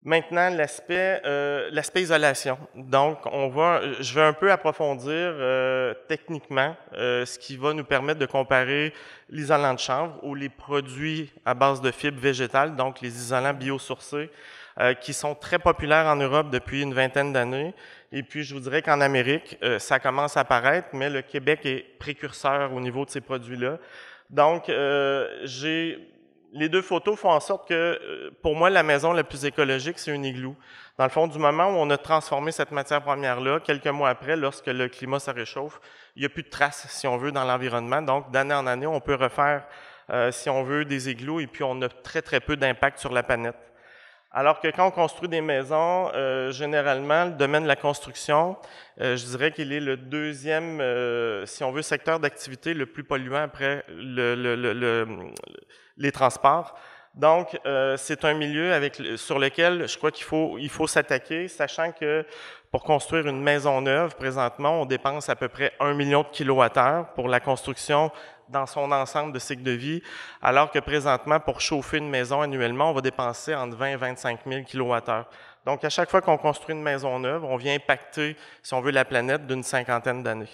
Maintenant, l'aspect isolation. Donc, je vais un peu approfondir techniquement ce qui va nous permettre de comparer l'isolant de chanvre ou les produits à base de fibres végétales, donc les isolants biosourcés, qui sont très populaires en Europe depuis une vingtaine d'années. Et puis, je vous dirais qu'en Amérique, ça commence à apparaître, mais le Québec est précurseur au niveau de ces produits-là. Donc, les deux photos font en sorte que, pour moi, la maison la plus écologique, c'est un igloo. Dans le fond, du moment où on a transformé cette matière première-là, quelques mois après, lorsque le climat se réchauffe, il n'y a plus de traces, si on veut, dans l'environnement. Donc, d'année en année, on peut refaire, si on veut, des igloos et puis on a très, très peu d'impact sur la planète. Alors que quand on construit des maisons, généralement, le domaine de la construction, je dirais qu'il est le deuxième, si on veut, secteur d'activité le plus polluant après les transports. Donc, c'est un milieu sur lequel je crois qu'il faut s'attaquer, sachant que pour construire une maison neuve, présentement, on dépense à peu près 1 million de kilowattheures pour la construction dans son ensemble de cycle de vie, alors que présentement, pour chauffer une maison annuellement, on va dépenser entre 20 et 25 000 kilowattheures. Donc, à chaque fois qu'on construit une maison neuve, on vient impacter, si on veut, la planète d'une cinquantaine d'années.